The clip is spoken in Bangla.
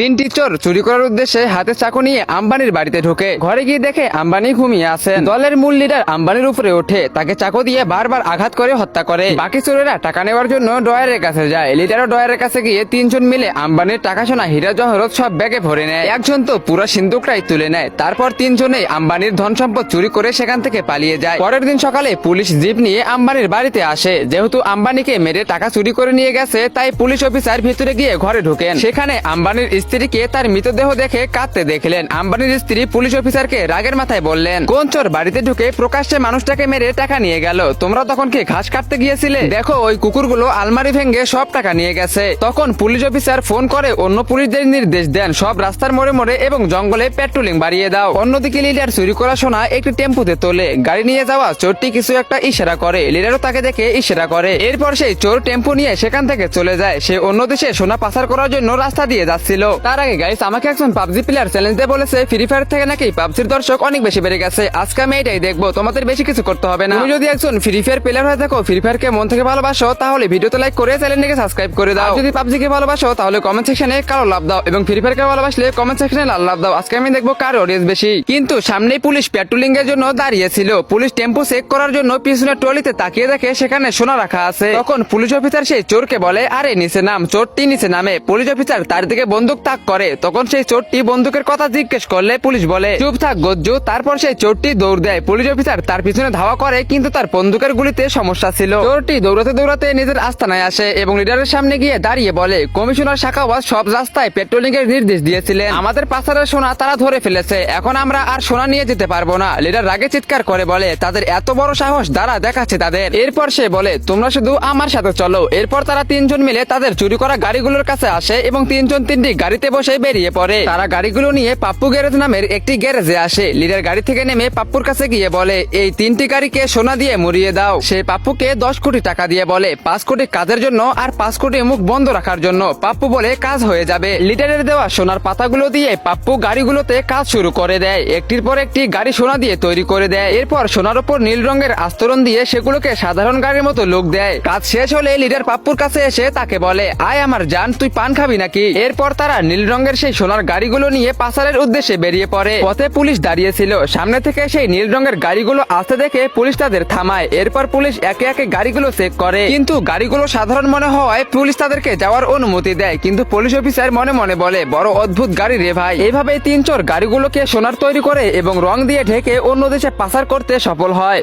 তিনটি চোর চুরি করার উদ্দেশ্যে হাতে চাকু নিয়ে আম্বানির বাড়িতে ঢোকে। ঘরে গিয়ে দেখে আম্বানি ঘুমিয়ে আছেন। দলের মূল লিডার আম্বানির উপরে ওঠে, তাকে চাকু দিয়ে বারবার আঘাত করে হত্যা করে। বাকি চোরেরা টাকা নেওয়ার জন্য ড্রয়ারের কাছে যায়। লিডারও ড্রয়ারের কাছে গিয়ে তিনজন মিলে আম্বানির টাকা সোনা হীরা জহরত সব ব্যাগে ভরে নেয়। একজন তো পুরো সিন্দুকটাই তুলে নেয়। তারপর তিনজনেই আম্বানির ধন সম্পদ চুরি করে সেখান থেকে পালিয়ে যায়। পরের দিন সকালে পুলিশ জিপ নিয়ে আম্বানির বাড়িতে আসে। যেহেতু আম্বানিকে মেরে টাকা চুরি করে নিয়ে গেছে, তাই পুলিশ অফিসার ভিতরে গিয়ে ঘরে ঢোকেন। সেখানে আম্বানির স্ত্রীকে তার মৃতদেহ দেখে কাঁদতে দেখলেন। আম্বানির স্ত্রী পুলিশ অফিসারকে রাগের মাথায় বললেন, কোন চোর বাড়িতে ঢুকে প্রকাশ্যে মানুষটাকে মেরে টাকা নিয়ে গেল? তোমরা তখন কি ঘাস কাটতে গিয়েছিলে? দেখো ওই কুকুরগুলো আলমারি ভেঙে সব টাকা নিয়ে গেছে। তখন পুলিশ অফিসার ফোন করে অন্য পুলিশদের নির্দেশ দেন, সব রাস্তার মোড়ে মোড়ে এবং জঙ্গলে পেট্রোলিং বাড়িয়ে দাও। অন্যদিকে লিডার চুরি করা সোনা একটি টেম্পুতে তোলে। গাড়ি নিয়ে যাওয়া চোরটি কিছু একটা ইশারা করে। লিডারও তাকে দেখে ইশারা করে। এরপর সেই চোর টেম্পু নিয়ে সেখান থেকে চলে যায়। সে অন্য দেশে সোনা পাচার করার জন্য রাস্তা দিয়ে যাচ্ছিল। তার আগে গাইস, আমাকে একজন পাবজি প্লেয়ার চ্যালেঞ্জ দিয়ে বলেছে ফ্রি ফায়ার থেকে নাকি পাবজির দর্শক অনেক বেশি বেড়ে গেছে। আজকে আমি এটাই দেখবো, তোমাদের বেশি কিছু করতে হবে না। তুমি যদি একজন ফ্রি ফায়ার প্লেয়ার হয়ে থাকো, ফ্রি ফায়ারকে মন থেকে ভালোবাসো, তাহলে ভিডিওতে লাইক করে চ্যানেলটিকে সাবস্ক্রাইব করে দাও। যদি পাবজিকে ভালোবাসো তাহলে কমেন্ট সেকশনে কালো লাভ দাও, এবং ফ্রি ফায়ারকে ভালোবাসলে কমেন্ট সেকশনে লাল লাভ দাও। আজকে আমি দেখবো কার অডিয়েন্স বেশি। কিন্তু সামনেই পুলিশ পেট্রোলিং এর জন্য দাঁড়িয়েছিল। পুলিশ টেম্পো চেক করার জন্য পিছনে ট্রলিতে তাকিয়ে দেখে সেখানে সোনা রাখা আছে। তখন পুলিশ অফিসার সেই চোরকে বলে, আরে নিচে নাম। চোরটি নিচে নামে। পুলিশ অফিসার তার দিকে বন্দুক তাক করে। তখন সেই চোরটি বন্দুকের কথা জিজ্ঞেস করলে পুলিশ বলে, চুপ থাক গজ্জু। তারপর সেই চোরটি দৌড় দেয়। পুলিশ অফিসার তার পিছনে ধাওয়া করে, কিন্তু তার বন্দুকের গুলিতে সমস্যা ছিল। চোরটি দৌড়াতে দৌড়াতে নিজের আস্তানায় আসে এবং লিডারের সামনে গিয়ে দাঁড়িয়ে বলে, কমিশনার সাখাওয়াত সব রাস্তায় পেট্রোলিং এর নির্দেশ দিয়েছিলেন। আমাদের পাচারের সোনা তারা ধরে ফেলেছে। এখন আমরা আর সোনা নিয়ে যেতে পারবো না। লিডার রাগে চিৎকার করে বলে, তাদের এত বড় সাহস, দাঁড়া দেখাচ্ছে তাদের। এরপর সে বলে, তোমরা শুধু আমার সাথে চলো। এরপর তারা তিনজন মিলে তাদের চুরি করা গাড়িগুলোর কাছে আসে এবং তিনজন তিনটি গাড়িতে বসে বেরিয়ে পড়ে। তারা গাড়িগুলো নিয়ে পাপ্পু গ্যারেজ নামের একটি গ্যারেজে আসে। লিডার গাড়ি থেকে নেমে পাপ্পুর কাছে গিয়ে বলে, এই তিনটি গাড়িকে সোনা দিয়ে মুড়িয়ে দাও। সে পাপ্পুকে 10 কোটি টাকা দিয়ে বলে 5 কোটি কাজের জন্য আর 5 কোটি মুখ বন্ধ রাখার জন্য। পাপ্পু বলে কাজ হয়ে যাবে। লিডারের দেওয়া সোনার পাতাগুলো দিয়ে পাপ্পু গাড়িগুলোতে কাজ শুরু করে দেয়। একটির পর একটি গাড়ি সোনা দিয়ে তৈরি করে দেয়। এরপর সোনার উপর নীল রঙের আস্তরণ দিয়ে সেগুলোকে সাধারণ গাড়ির মতো লুক দেয়। কাজ শেষ হলে লিডার পাপ্পুর কাছে এসে তাকে বলে, আয় আমার জান, তুই পান খাবি নাকি? এরপর তারা নীল রঙের সেই সোনার গাড়িগুলো নিয়ে পাচারের উদ্দেশ্যে বেরিয়ে পড়ে। পথে পুলিশ দাঁড়িয়েছিল। সামনে থেকে সেই নীল রঙের গাড়িগুলো আসতে দেখে পুলিশ তাদের থামায়। এরপর পুলিশ একে একে গাড়িগুলো চেক করে, কিন্তু গাড়িগুলো সাধারণ মনে হওয়ায় পুলিশ তাদেরকে যাওয়ার অনুমতি দেয়। কিন্তু পুলিশ অফিসার মনে মনে বলে, বড় অদ্ভুত গাড়ি রে ভাই। এইভাবেই তিন চোর গাড়িগুলোকে সোনার তৈরি করে এবং রং দিয়ে ঢেকে অন্য দেশে পাচার করতে সফল হয়।